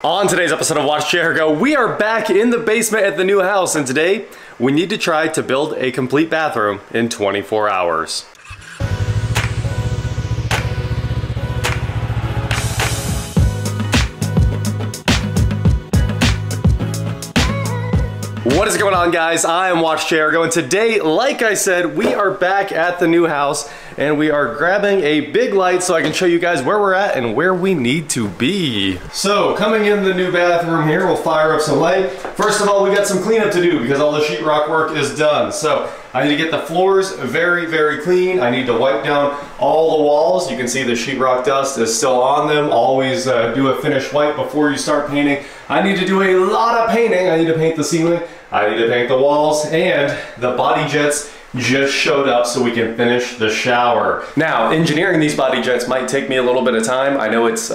On today's episode of WatchJRGo, we are back in the basement at the new house, and today we need to try to build a complete bathroom in 24 hours. What is going on, guys? I am WatchJRGo, and today, like I said, we are back at the new house and we are grabbing a big light so I can show you guys where we're at and where we need to be. So, coming in the new bathroom here, we'll fire up some light. First of all, we got some cleanup to do because all the sheetrock work is done. So, I need to get the floors very, very clean. I need to wipe down all the walls. You can see the sheetrock dust is still on them. Always do a finish wipe before you start painting. I need to do a lot of painting. I need to paint the ceiling. I need to paint the walls, and the body jets just showed up so we can finish the shower. Now, engineering these body jets might take me a little bit of time. I know it's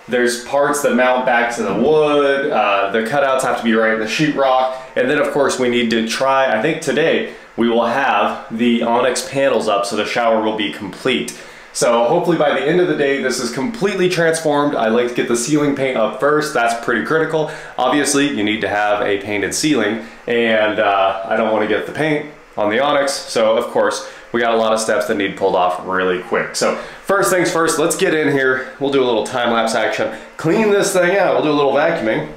there's parts that mount back to the wood, the cutouts have to be right in the sheetrock, and then of course we need to try, I think today, we will have the onyx panels up so the shower will be complete. So hopefully by the end of the day, this is completely transformed. I like to get the ceiling paint up first. That's pretty critical. Obviously, you need to have a painted ceiling, and I don't want to get the paint on the onyx. So of course, we got a lot of steps that need pulled off really quick. So first things first, let's get in here. We'll do a little time-lapse action. Clean this thing out. We'll do a little vacuuming.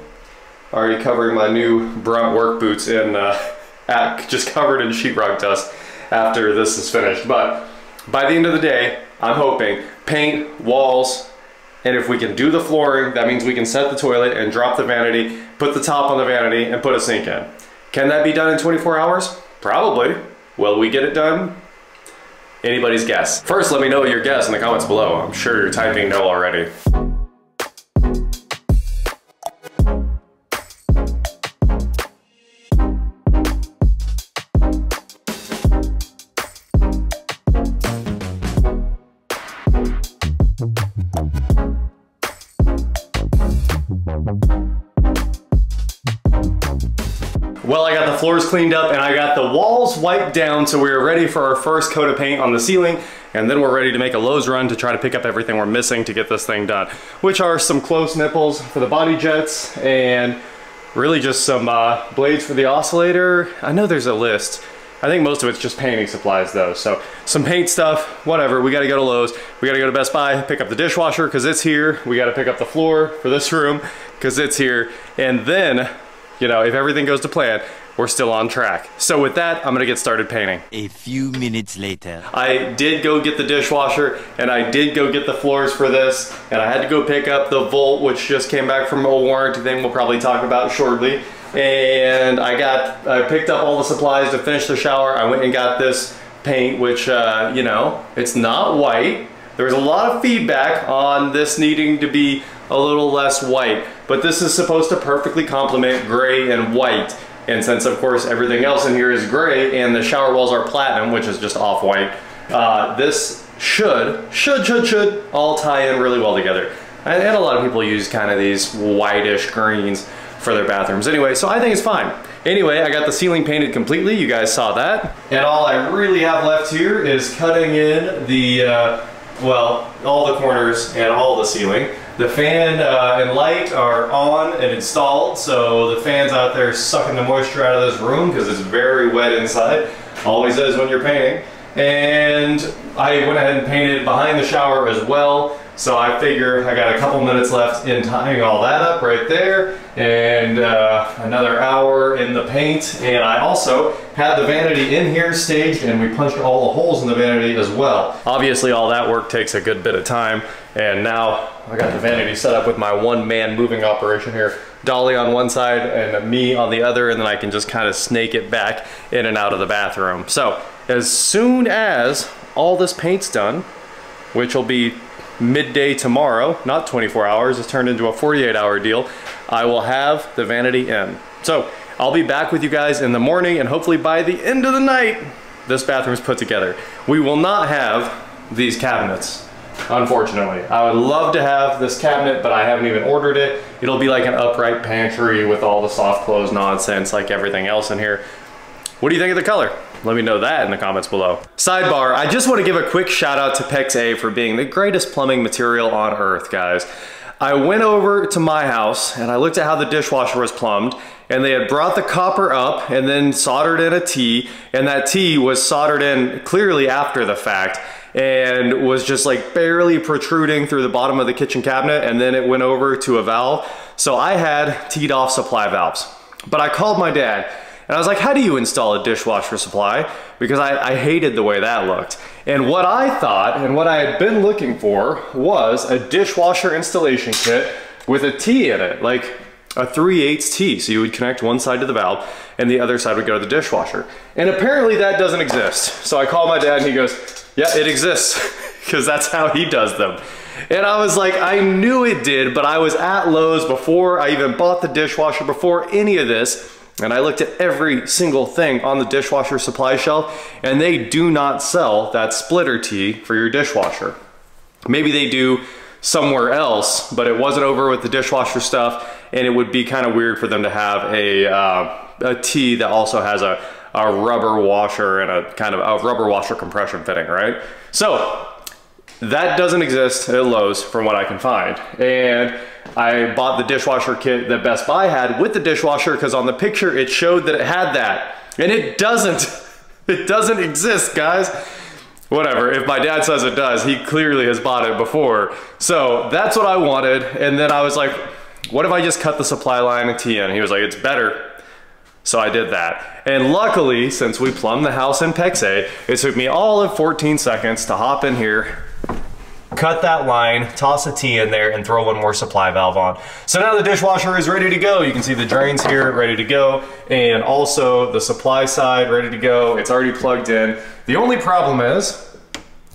Already covering my new Brunt work boots in, just covered in sheetrock dust after this is finished. But by the end of the day, I'm hoping paint, walls, and if we can do the flooring, that means we can set the toilet and drop the vanity, put the top on the vanity, and put a sink in. Can that be done in 24 hours? Probably. Will we get it done? Anybody's guess. First, let me know your guess in the comments below. I'm sure you're typing no already. Well, I got the floors cleaned up and I got the walls wiped down, so we're ready for our first coat of paint on the ceiling, and then we're ready to make a Lowe's run to try to pick up everything we're missing to get this thing done, which are some close nipples for the body jets and really just some blades for the oscillator. I know there's a list. I think most of it's just painting supplies though, so some paint stuff, whatever. We gotta go to Lowe's, we gotta go to Best Buy, pick up the dishwasher because it's here, we gotta pick up the floor for this room because it's here, and then, you know, if everything goes to plan, we're still on track. So with that, I'm gonna get started painting. A few minutes later. I did go get the dishwasher, and I did go get the floors for this, and I had to go pick up the Volt, which just came back from a warranty thing we'll probably talk about shortly. And I picked up all the supplies to finish the shower. I went and got this paint, which, you know, it's not white. There's a lot of feedback on this needing to be a little less white, but this is supposed to perfectly complement gray and white. And since of course everything else in here is gray and the shower walls are platinum, which is just off-white, this should all tie in really well together. And a lot of people use kind of these whitish greens for their bathrooms anyway, so I think it's fine. Anyway, I got the ceiling painted completely, you guys saw that. And all I really have left here is cutting in the, well, all the corners and all the ceiling. The fan and light are on and installed, so the fan's out there sucking the moisture out of this room because it's very wet inside. Always is when you're painting. And I went ahead and painted behind the shower as well. So I figure I got a couple minutes left in tying all that up right there, and another hour in the paint. And I also had the vanity in here staged, and we punched all the holes in the vanity as well. Obviously all that work takes a good bit of time, and now I got the vanity set up with my one-man moving operation here. Dolly on one side and me on the other, and then I can just kind of snake it back in and out of the bathroom. So as soon as all this paint's done, which will be midday tomorrow, not 24 hours, it's turned into a 48-hour deal, I will have the vanity in. So I'll be back with you guys in the morning, and hopefully by the end of the night, this bathroom's put together. We will not have these cabinets, unfortunately. I would love to have this cabinet, but I haven't even ordered it. It'll be like an upright pantry with all the soft close nonsense like everything else in here. What do you think of the color? Let me know that in the comments below. Sidebar, I just want to give a quick shout out to PEX A for being the greatest plumbing material on earth, guys. I went over to my house and I looked at how the dishwasher was plumbed, and they had brought the copper up and then soldered in a T, and that T was soldered in clearly after the fact and was just like barely protruding through the bottom of the kitchen cabinet, and then it went over to a valve. So I had teed off supply valves. But I called my dad and I was like, how do you install a dishwasher supply? Because I hated the way that looked. And what I thought and what I had been looking for was a dishwasher installation kit with a T in it, like a 3/8 T. So you would connect one side to the valve and the other side would go to the dishwasher. And apparently that doesn't exist. So I called my dad and he goes, yeah, it exists, because that's how he does them. And I was like, I knew it did, but I was at Lowe's before I even bought the dishwasher, before any of this, and I looked at every single thing on the dishwasher supply shelf, and they do not sell that splitter tee for your dishwasher. Maybe they do somewhere else, but it wasn't over with the dishwasher stuff, and it would be kind of weird for them to have a tee that also has a rubber washer and a kind of a rubber washer compression fitting, right? So that doesn't exist at Lowe's from what I can find. And I bought the dishwasher kit that Best Buy had with the dishwasher, because on the picture it showed that it had that. And it doesn't. It doesn't exist, guys. Whatever, if my dad says it does, he clearly has bought it before. So that's what I wanted. And then I was like, what if I just cut the supply line and T in? He was like, it's better. So I did that. And luckily, since we plumbed the house in Pexay, it took me all of 14 seconds to hop in here, cut that line, toss a T in there, and throw one more supply valve on. So now the dishwasher is ready to go. You can see the drains here ready to go, and also the supply side ready to go. It's already plugged in. The only problem is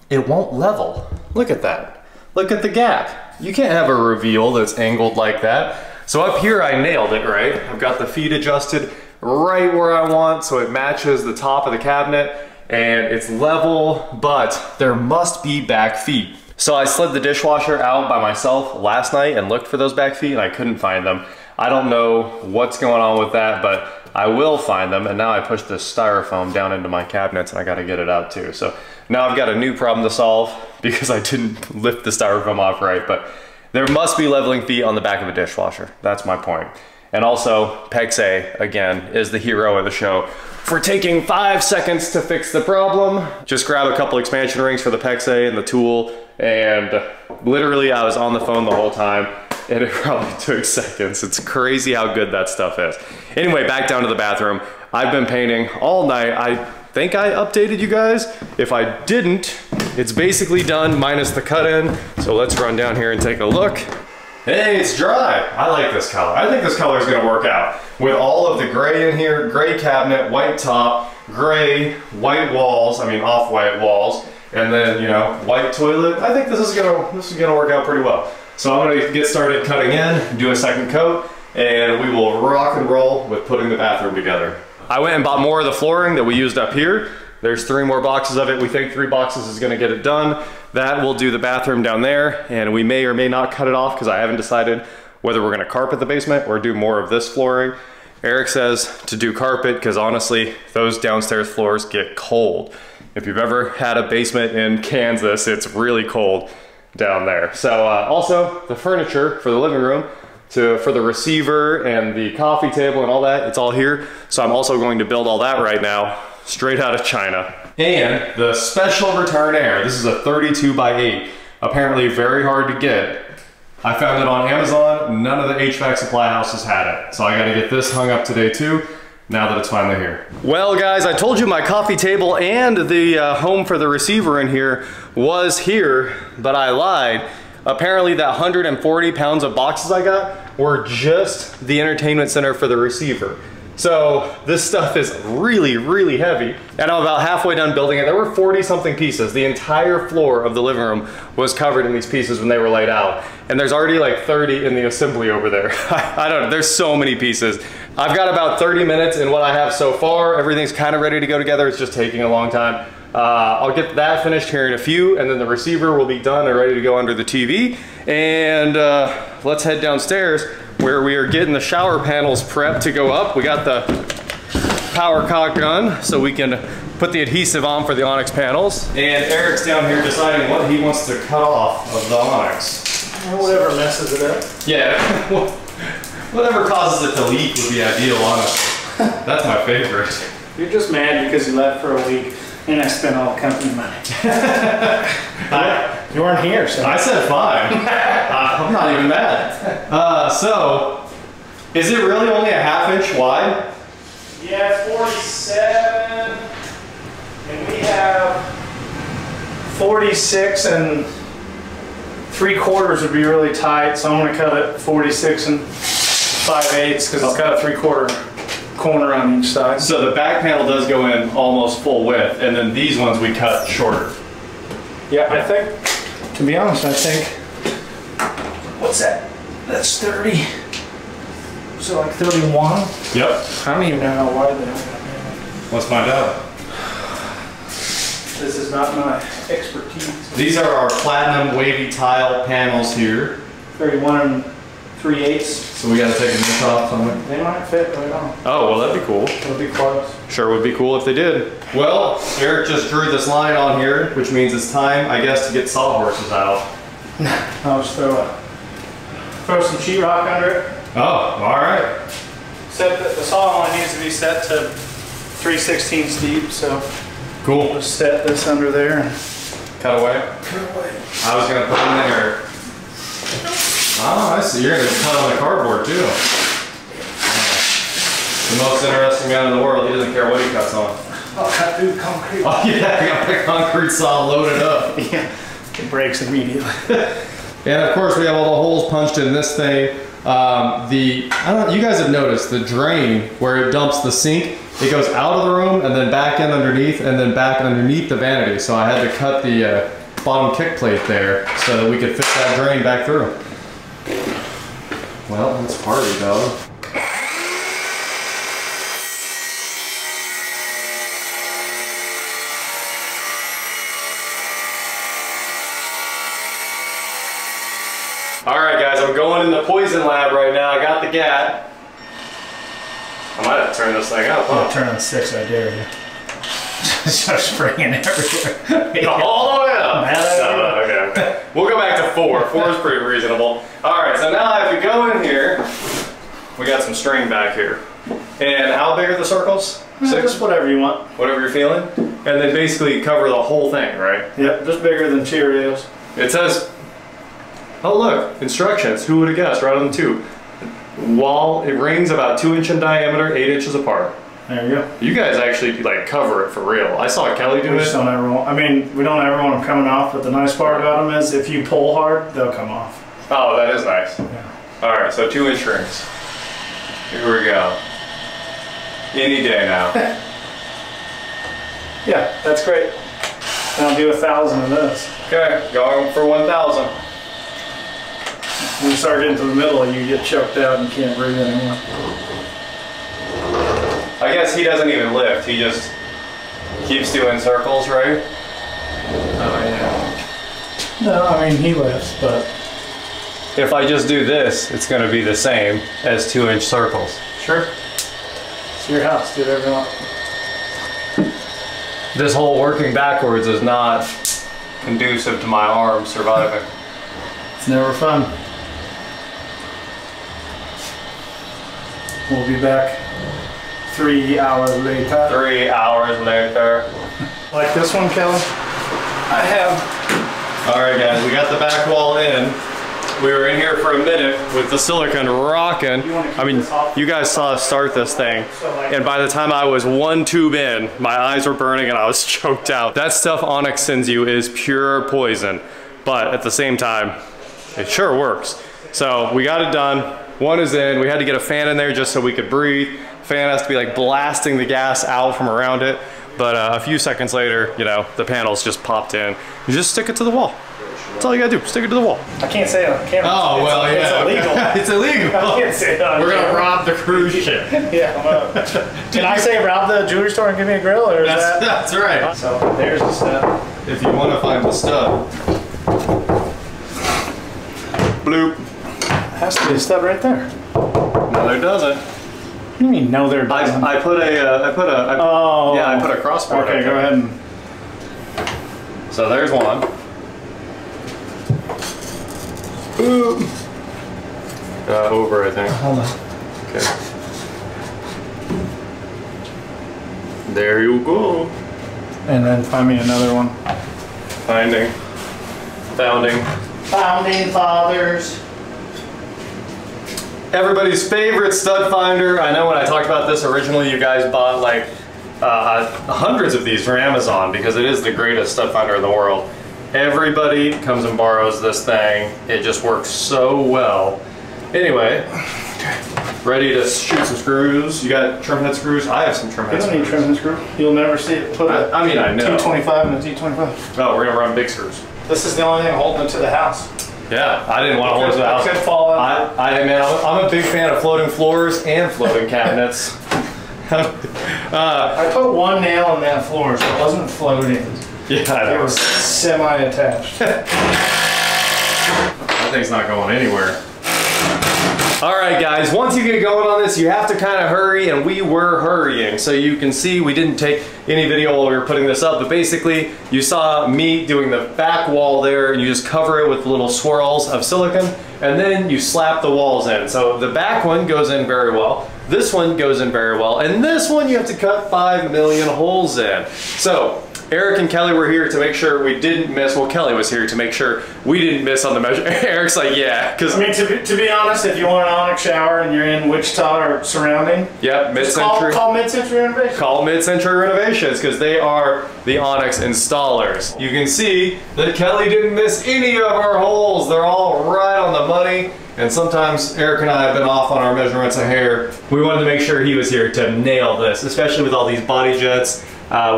it won't level. Look at that. Look at the gap. You can't have a reveal that's angled like that. So up here I nailed it, right? I've got the feet adjusted right where I want, so it matches the top of the cabinet and it's level, but there must be back feet. So I slid the dishwasher out by myself last night and looked for those back feet and I couldn't find them. I don't know what's going on with that, but I will find them. And now I pushed this styrofoam down into my cabinets and I gotta get it out too. So now I've got a new problem to solve because I didn't lift the styrofoam off right, but there must be leveling feet on the back of a dishwasher. That's my point. And also, Pexay, again, is the hero of the show for taking 5 seconds to fix the problem. Just grab a couple expansion rings for the Pexay and the tool, and literally I was on the phone the whole time, and it probably took seconds. It's crazy how good that stuff is. Anyway, back down to the bathroom. I've been painting all night. I think I updated you guys. If I didn't, it's basically done minus the cut-in. So let's run down here and take a look. Hey, it's dry. I like this color. I think this color is gonna work out. With all of the gray in here, gray cabinet, white top, gray, white walls, I mean off-white walls, and then, you know, white toilet. I think this is gonna work out pretty well. So I'm gonna get started cutting in, do a second coat, and we will rock and roll with putting the bathroom together. I went and bought more of the flooring that we used up here. There's 3 more boxes of it. We think 3 boxes is gonna get it done. That will do the bathroom down there, and we may or may not cut it off because I haven't decided whether we're gonna carpet the basement or do more of this flooring. Eric says to do carpet because honestly, those downstairs floors get cold. If you've ever had a basement in Kansas, it's really cold down there. So also the furniture for the living room, for the receiver and the coffee table and all that, it's all here. So I'm also going to build all that right now, straight out of China. And the special return air. This is a 32 by 8. Apparently very hard to get. I found it on Amazon. None of the HVAC supply houses had it. So I gotta get this hung up today too, now that it's finally here. Well guys, I told you my coffee table and the home for the receiver in here was here, but I lied. Apparently that 140 pounds of boxes I got were just the entertainment center for the receiver. So this stuff is really, really heavy. And I'm about halfway done building it. There were 40 something pieces. The entire floor of the living room was covered in these pieces when they were laid out. And there's already like 30 in the assembly over there. I don't know, there's so many pieces. I've got about 30 minutes in what I have so far. Everything's kind of ready to go together. It's just taking a long time. I'll get that finished here in a few, and then the receiver will be done and ready to go under the TV. And let's head downstairs where we are getting the shower panels prepped to go up. We got the power cock gun so we can put the adhesive on for the Onyx panels. And Eric's down here deciding what he wants to cut off of the Onyx. Whatever messes it up. Yeah, whatever causes it to leak would be ideal, honestly. That's my favorite. You're just mad because you left for a week and I spent all the company money. You weren't here, so. I said fine. I'm not even mad. So, is it really only a 1/2 inch wide? Yeah, 47. And we have 46 and 3/4 would be really tight, so I'm going to cut it 46 and 5/8 because it's got a 3/4 corner on each side. So the back panel does go in almost full width, and then these ones we cut shorter. Yeah, I think, to be honest, I think, what's that? That's 30. So like 31? Yep. I don't even know how wide they are. Let's find out. This is not my expertise. These are our platinum wavy tile panels here. 31 and 3/8. So we got to take a nick off somewhere. They might fit right on. Oh, well, that'd be cool. It'll be close. Sure would be cool if they did. Well, Eric just drew this line on here, which means it's time, I guess, to get sawhorses out. I'll just throw some sheetrock under it. Oh, all right. Set the saw only needs to be set to 3/16 deep, so Cool. just set this under there and Cut away. cut away. I was gonna put in there. Oh, I see. You're gonna cut on the cardboard too. The most interesting man in the world. He doesn't care what he cuts on. I'll cut through concrete. Oh yeah, I got my concrete saw loaded up. Yeah, it breaks immediately. And of course, we have all the holes punched in this thing. I don't know, you guys have noticed the drain where it dumps the sink. It goes out of the room and then back in underneath and then back underneath the vanity. So I had to cut the bottom kick plate there so that we could fit that drain back through. Well, let's party, dog. All right, guys, I'm going in the poison lab right now. I got the gat. I might have to turn this thing up, huh? I'll turn on 6, I dare you. Start spraying everywhere. All the way up. No, okay. We'll go back to 4. 4 is pretty reasonable. All right, so now if you go in here, we got some string back here. And how big are the circles? 6? Just whatever you want. Whatever you're feeling. And then basically cover the whole thing, right? Yep, just bigger than Cheerios. It says, oh look, instructions. Who would have guessed? Right on the tube. Wall, it rings about 2 inch in diameter, 8 inches apart. There you go. You guys actually like cover it for real. I saw Kelly do We it. just don't ever want, I mean, we don't ever want them coming off, but the nice part about them is if you pull hard, they'll come off. Oh, that is nice. Yeah. All right, so 2 inch rings. Here we go. Any day now. Yeah, that's great. And I'll do 1,000 of this. Okay, going for 1,000. When you start getting to the middle, you get choked out and you can't breathe anymore. I guess he doesn't even lift. He just keeps doing circles, right? Oh yeah. No, I mean, he lifts, but... If I just do this, it's going to be the same as 2 inch circles. Sure. It's your house, do whatever you want. This whole working backwards is not conducive to my arms surviving. It's never fun. We'll be back 3 hours later. 3 hours later. Like this one, Kelly? I have. All right, guys, we got the back wall in. We were in here for a minute with the silicone rocking. I mean, you guys saw us start this thing, and by the time I was 1 tube in, my eyes were burning and I was choked out. That stuff Onyx sends you is pure poison, but at the same time, it sure works. So we got it done. 1 is in. We had to get a fan in there just so we could breathe. Fan has to be like blasting the gas out from around it. But a few seconds later, you know, the panels just popped in. You just stick it to the wall. That's all you gotta do, stick it to the wall. I can't say it on camera. Oh, well, yeah. It's illegal. It's illegal. I can't say it on We're camera. gonna rob the cruise ship. Yeah. Can I say rob the jewelry store and give me a grill, or is that? That's right. So there's the stuff. If you want to find the stud. Bloop. Has to be a stud right there. No, there doesn't. What do you mean, no, there doesn't? I put a crossbar. Okay, go ahead and. So there's one. Boom. Over, I think. Hold on. Okay. There you go. And then find me another one. Founding fathers. Everybody's favorite stud finder. I know when I talked about this originally, you guys bought like hundreds of these from Amazon because it is the greatest stud finder in the world. Everybody comes and borrows this thing. It just works so well. Anyway, ready to shoot some screws. You got trim head screws? I have some trim head screws. You don't need trim head screw. You'll never see it put a I mean, I know. T25 and a T25. Oh, we're gonna run big screws. This is the only thing holding it to the house. Yeah, I didn't want to hold it to the house. It could fall out. Man, I'm a big fan of floating floors and floating cabinets. I put one nail in that floor, so it wasn't floating. Yeah, I know. It was semi-attached. That thing's not going anywhere. All right, guys, once you get going on this, you have to kind of hurry, and we were hurrying. So you can see we didn't take any video while we were putting this up, but basically you saw me doing the back wall there, and you just cover it with little swirls of silicone, and then you slap the walls in. So the back one goes in very well, this one goes in very well, and this one you have to cut 5 million holes in. So Eric and Kelly were here to make sure we didn't miss. Well, Kelly was here to make sure we didn't miss on the measure. Eric's like, yeah, because I mean, to be honest, if you want an Onyx shower and you're in Wichita or surrounding, yep, mid-century. Call Mid-Century Renovations. Call Mid-Century Renovations because they are the Onyx installers. You can see that Kelly didn't miss any of our holes. They're all right on the money. And sometimes Eric and I have been off on our measurements of hair. We wanted to make sure he was here to nail this, especially with all these body jets.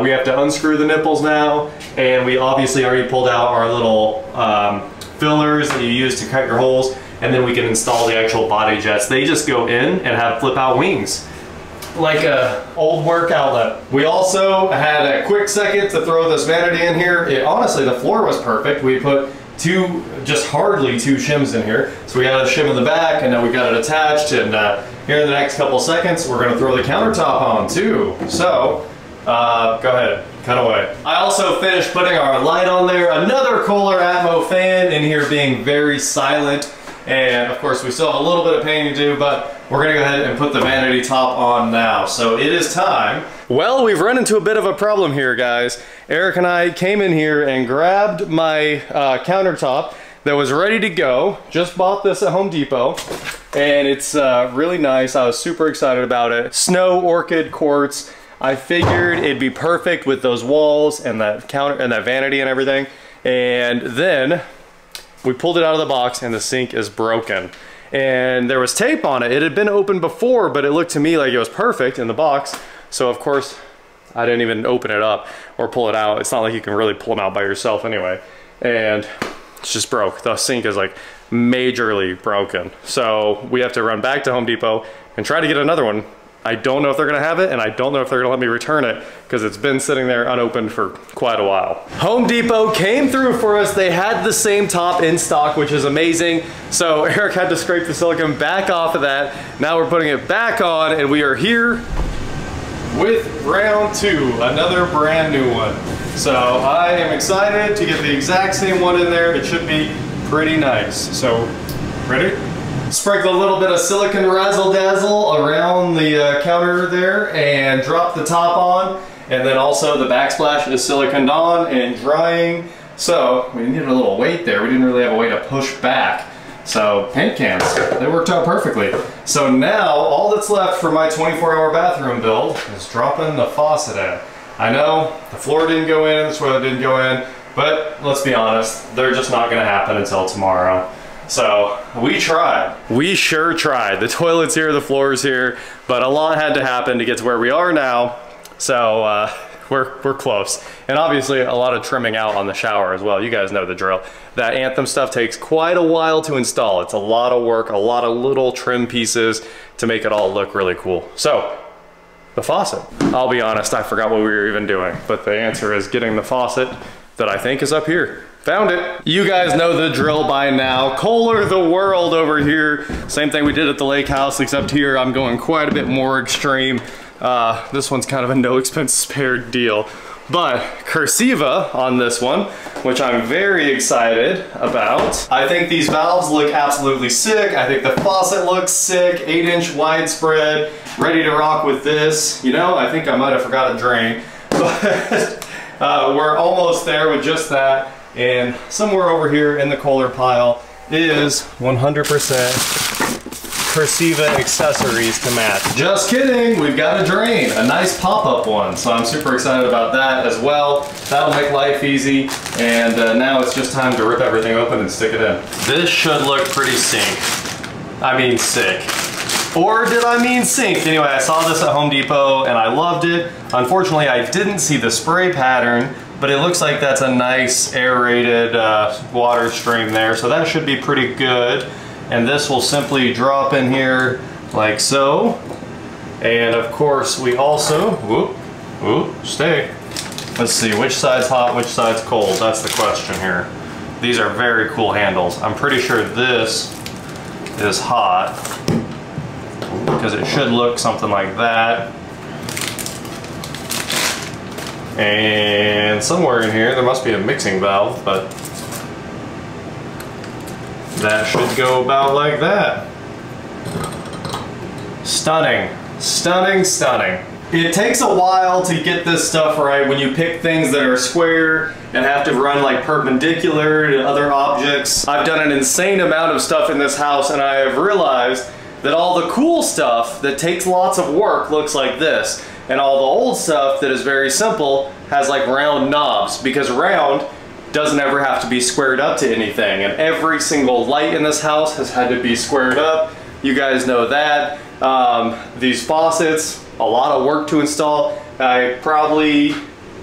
We have to unscrew the nipples now, and we obviously already pulled out our little fillers that you use to cut your holes, and then we can install the actual body jets. They just go in and have flip out wings, like a old work outlet. We also had a quick second to throw this vanity in here. Honestly, the floor was perfect. We put just hardly two shims in here. So we got a shim in the back, and then we got it attached, and here in the next couple seconds, we're gonna throw the countertop on too. So, go ahead, cut away. I also finished putting our light on there. Another Kohler Atmo fan in here being very silent. And of course we still have a little bit of painting to do, but we're gonna go ahead and put the vanity top on now. So it is time. Well, we've run into a bit of a problem here, guys. Eric and I came in here and grabbed my countertop that was ready to go. Just bought this at Home Depot, and it's really nice. I was super excited about it. Snow orchid quartz. I figured it'd be perfect with those walls and that counter and that vanity and everything. And then we pulled it out of the box and the sink is broken. And there was tape on it. It had been open before, but it looked to me like it was perfect in the box. So of course, I didn't even open it up or pull it out. It's not like you can really pull them out by yourself anyway. And it's just broke. The sink is like majorly broken. So we have to run back to Home Depot and try to get another one. I don't know if they're gonna have it, and I don't know if they're gonna let me return it because it's been sitting there unopened for quite a while. Home Depot came through for us. They had the same top in stock, which is amazing. So Eric had to scrape the silicone back off of that. Now we're putting it back on, and we are here with round 2, another brand new one. So I am excited to get the exact same one in there. It should be pretty nice. So, ready? Sprinkle a little bit of silicone razzle dazzle around the counter there and drop the top on. And then also the backsplash is siliconed on and drying. So we needed a little weight there. We didn't really have a way to push back. So paint cans, they worked out perfectly. So now all that's left for my 24-hour bathroom build is dropping the faucet in. I know the floor didn't go in, the toilet didn't go in, but let's be honest, they're just not gonna happen until tomorrow. So we tried. We sure tried. The toilet's here, the floor's here, but a lot had to happen to get to where we are now. So we're close. And obviously a lot of trimming out on the shower as well. You guys know the drill. That Anthem stuff takes quite a while to install. It's a lot of work, a lot of little trim pieces to make it all look really cool. So the faucet. I'll be honest, I forgot what we were even doing, but the answer is getting the faucet that I think is up here. Found it. You guys know the drill by now. Kohler the world over here. Same thing we did at the lake house, except here I'm going quite a bit more extreme. This one's kind of a no expense spared deal. But Cursiva on this one, which I'm very excited about. I think these valves look absolutely sick. I think the faucet looks sick, 8-inch widespread, ready to rock with this. You know, I think I might have forgot a drain, but we're almost there with just that. And somewhere over here in the Kohler pile is 100% Cursiva accessories to match. Just kidding, we've got a drain, a nice pop-up one, so I'm super excited about that as well. That'll make life easy, and now it's just time to rip everything open and stick it in. This should look pretty sick. Or did I mean synced? Anyway, I saw this at Home Depot and I loved it. Unfortunately, I didn't see the spray pattern, but it looks like that's a nice aerated water stream there, so that should be pretty good. And this will simply drop in here like so. And of course we also, stay. Let's see, which side's hot, which side's cold? That's the question here. These are very cool handles. I'm pretty sure this is hot because it should look something like that. And somewhere in here, there must be a mixing valve, but that should go about like that. Stunning, stunning, stunning. It takes a while to get this stuff right when you pick things that are square and have to run like perpendicular to other objects. I've done an insane amount of stuff in this house and I have realized that all the cool stuff that takes lots of work looks like this. And all the old stuff that is very simple has like round knobs, because round doesn't ever have to be squared up to anything. And every single light in this house has had to be squared up. You guys know that. These faucets, a lot of work to install. I probably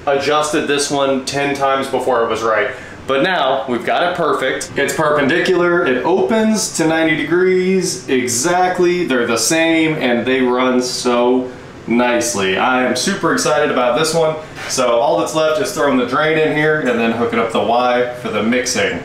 adjusted this one 10 times before it was right. But now we've got it perfect. It's perpendicular, it opens to 90 degrees exactly. They're the same and they run so nicely. I am super excited about this one. So all that's left is throwing the drain in here and then hooking up the Y for the mixing.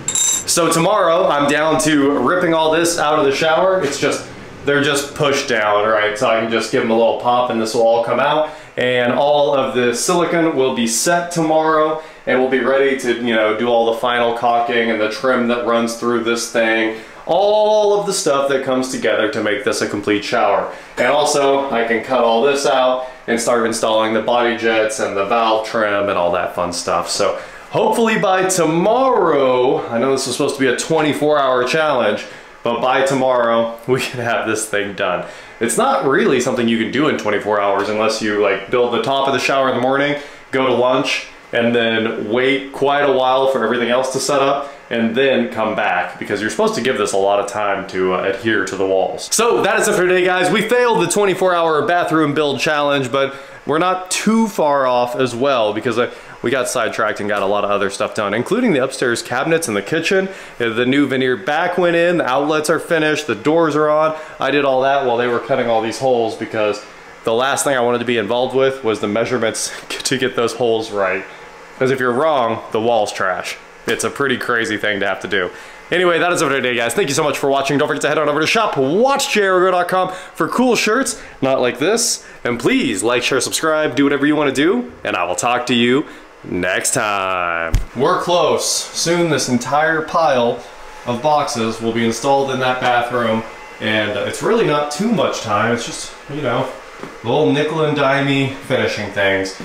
So tomorrow I'm down to ripping all this out of the shower. It's just, they're just pushed down, right? So I can just give them a little pop and this will all come out. And all of the silicone will be set tomorrow and we'll be ready to, you know, do all the final caulking and the trim that runs through this thing. All of the stuff that comes together to make this a complete shower. And also I can cut all this out and start installing the body jets and the valve trim and all that fun stuff. So hopefully by tomorrow, I know this was supposed to be a 24-hour challenge, but by tomorrow we can have this thing done. It's not really something you can do in 24 hours unless you like build the top of the shower in the morning, go to lunch, and then wait quite a while for everything else to set up, and then come back, because you're supposed to give this a lot of time to adhere to the walls. So that is it for today, guys. We failed the 24-hour bathroom build challenge, but we're not too far off as well, because we got sidetracked and got a lot of other stuff done, including the upstairs cabinets in the kitchen. The new veneer back went in, the outlets are finished, the doors are on. I did all that while they were cutting all these holes, because the last thing I wanted to be involved with was the measurements to get those holes right. Because if you're wrong, the wall's trash. It's a pretty crazy thing to have to do. Anyway, that is it for today, guys. Thank you so much for watching. Don't forget to head on over to shop WatchJRGo.com for cool shirts, not like this. And please like, share, subscribe, do whatever you want to do, and I will talk to you next time. We're close. Soon this entire pile of boxes will be installed in that bathroom, and it's really not too much time. It's just, you know, little nickel and dimey finishing things.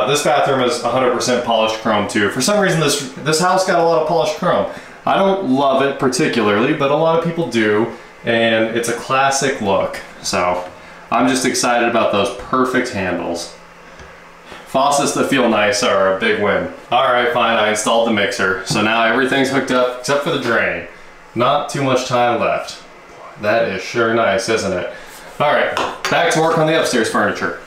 This bathroom is 100% polished chrome too. For some reason this house got a lot of polished chrome. I don't love it particularly, but a lot of people do, and it's a classic look. So I'm just excited about those perfect handles. Faucets that feel nice are a big win. Alright, fine, I installed the mixer. So now everything's hooked up except for the drain. Not too much time left. That is sure nice, isn't it? Alright, back to work on the upstairs furniture.